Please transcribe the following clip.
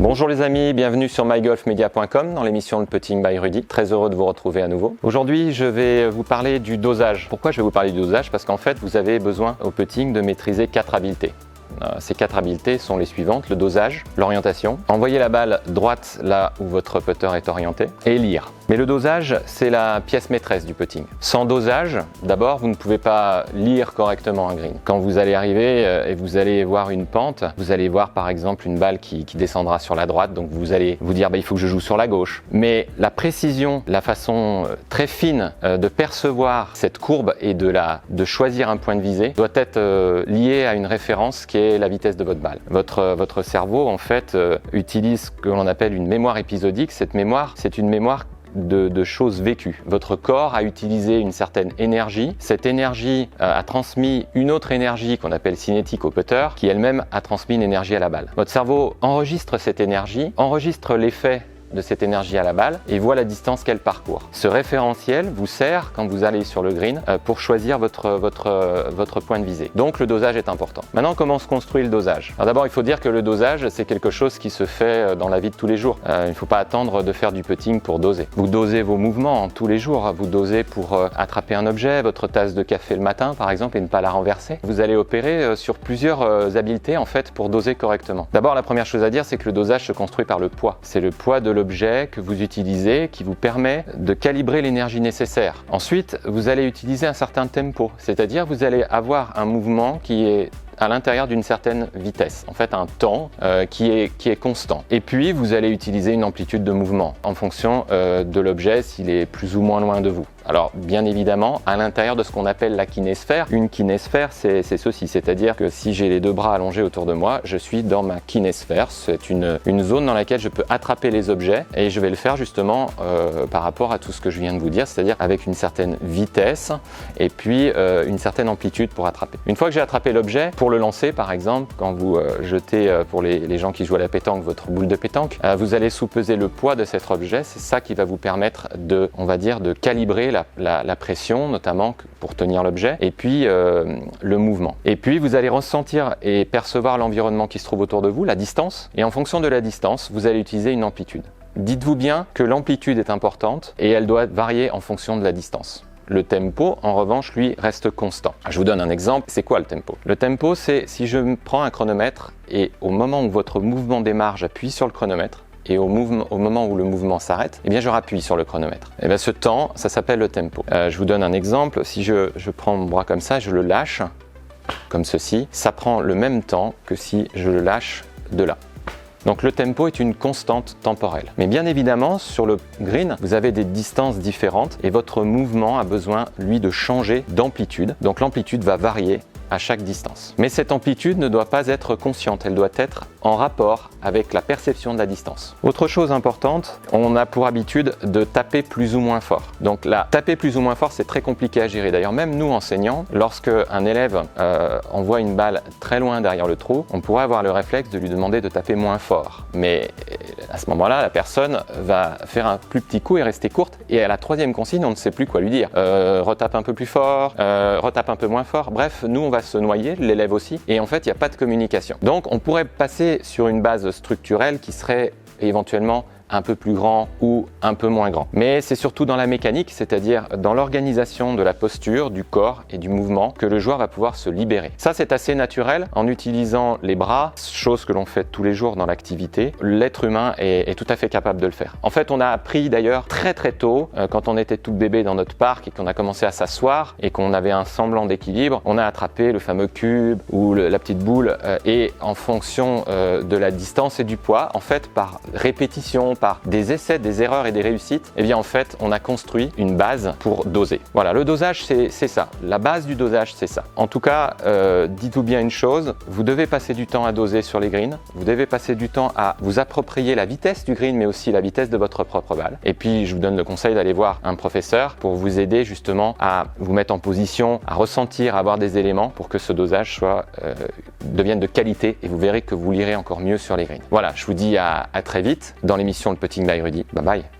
Bonjour les amis, bienvenue sur mygolfmedia.com dans l'émission Le Putting by Rudy. Très heureux de vous retrouver à nouveau. Aujourd'hui, je vais vous parler du dosage. Pourquoi je vais vous parler du dosage? Parce qu'en fait, vous avez besoin au putting de maîtriser 4 habiletés. Ces 4 habiletés sont les suivantes: le dosage, l'orientation, envoyer la balle droite là où votre putter est orienté et lire. Mais le dosage, c'est la pièce maîtresse du putting. Sans dosage, d'abord, vous ne pouvez pas lire correctement un green. Quand vous allez arriver et vous allez voir une pente, vous allez voir par exemple une balle qui descendra sur la droite, donc vous allez vous dire il faut que je joue sur la gauche. Mais la précision, la façon très fine de percevoir cette courbe et de choisir un point de visée doit être liée à une référence qui est la vitesse de votre balle. Votre cerveau en fait utilise ce que l'on appelle une mémoire épisodique. Cette mémoire, c'est une mémoire de choses vécues. Votre corps a utilisé une certaine énergie. Cette énergie a transmis une autre énergie qu'on appelle cinétique au putter, qui elle-même a transmis une énergie à la balle. Votre cerveau enregistre cette énergie, enregistre l'effet de cette énergie à la balle et voit la distance qu'elle parcourt. Ce référentiel vous sert quand vous allez sur le green pour choisir votre point de visée. Donc le dosage est important. Maintenant, comment se construit le dosage? Alors d'abord, il faut dire que le dosage, c'est quelque chose qui se fait dans la vie de tous les jours. Il ne faut pas attendre de faire du putting pour doser. Vous dosez vos mouvements tous les jours. Vous dosez pour attraper un objet, votre tasse de café le matin par exemple, et ne pas la renverser. Vous allez opérer sur plusieurs habiletés en fait pour doser correctement. D'abord, la première chose à dire, c'est que le dosage se construit par le poids. C'est le poids de l'objet que vous utilisez qui vous permet de calibrer l'énergie nécessaire. Ensuite, vous allez utiliser un certain tempo, c'est-à-dire vous allez avoir un mouvement qui est à l'intérieur d'une certaine vitesse, en fait un temps qui est constant. Et puis vous allez utiliser une amplitude de mouvement en fonction de l'objet, s'il est plus ou moins loin de vous. Alors bien évidemment, à l'intérieur de ce qu'on appelle la kinésphère, une kinésphère c'est ceci, c'est-à-dire que si j'ai les deux bras allongés autour de moi, je suis dans ma kinésphère, c'est une zone dans laquelle je peux attraper les objets et je vais le faire justement par rapport à tout ce que je viens de vous dire, c'est-à-dire avec une certaine vitesse et puis une certaine amplitude pour attraper. Une fois que j'ai attrapé l'objet, pour le lancer par exemple, quand vous jetez pour les gens qui jouent à la pétanque votre boule de pétanque, vous allez sous-peser le poids de cet objet, c'est ça qui va vous permettre de, on va dire, de calibrer la pression notamment pour tenir l'objet et puis le mouvement. Et puis vous allez ressentir et percevoir l'environnement qui se trouve autour de vous, la distance, et en fonction de la distance, vous allez utiliser une amplitude. Dites-vous bien que l'amplitude est importante et elle doit varier en fonction de la distance. Le tempo, en revanche, lui, reste constant. Je vous donne un exemple. C'est quoi le tempo? Le tempo, c'est si je prends un chronomètre et au moment où votre mouvement démarre, j'appuie sur le chronomètre et au moment où le mouvement s'arrête, eh bien je rappuie sur le chronomètre. Et bien ce temps, ça s'appelle le tempo. Je vous donne un exemple. Si je prends mon bras comme ça, je le lâche comme ceci, ça prend le même temps que si je le lâche de là. Donc le tempo est une constante temporelle. Mais bien évidemment, sur le green, vous avez des distances différentes et votre mouvement a besoin, lui, de changer d'amplitude. Donc l'amplitude va varier à chaque distance. Mais cette amplitude ne doit pas être consciente, elle doit être en rapport avec la perception de la distance. Autre chose importante, on a pour habitude de taper plus ou moins fort. Donc là, taper plus ou moins fort, c'est très compliqué à gérer. D'ailleurs, même nous enseignants, lorsque un élève envoie une balle très loin derrière le trou, on pourrait avoir le réflexe de lui demander de taper moins fort. Mais à ce moment-là, la personne va faire un plus petit coup et rester courte. Et à la troisième consigne, on ne sait plus quoi lui dire. Retape un peu plus fort, retape un peu moins fort. Bref, nous, on va se noyer, l'élève aussi, et en fait il n'y a pas de communication. Donc on pourrait passer sur une base structurelle qui serait éventuellement un peu plus grand ou un peu moins grand. Mais c'est surtout dans la mécanique, c'est-à-dire dans l'organisation de la posture, du corps et du mouvement que le joueur va pouvoir se libérer. Ça, c'est assez naturel en utilisant les bras, chose que l'on fait tous les jours dans l'activité. L'être humain est tout à fait capable de le faire. En fait, on a appris d'ailleurs très très tôt, quand on était tout bébé dans notre parc et qu'on a commencé à s'asseoir et qu'on avait un semblant d'équilibre, on a attrapé le fameux cube ou la petite boule et en fonction de la distance et du poids, en fait, par répétition, par des essais, des erreurs et des réussites, eh bien en fait on a construit une base pour doser. Voilà, le dosage c'est ça, la base du dosage c'est ça. En tout cas, dites-vous bien une chose, vous devez passer du temps à doser sur les greens, vous devez passer du temps à vous approprier la vitesse du green mais aussi la vitesse de votre propre balle. Et puis je vous donne le conseil d'aller voir un professeur pour vous aider justement à vous mettre en position, à ressentir, à avoir des éléments pour que ce dosage devienne de qualité et vous verrez que vous lirez encore mieux sur les greens. Voilà, je vous dis à très vite dans l'émission Le Putting by Rudy. Bye bye.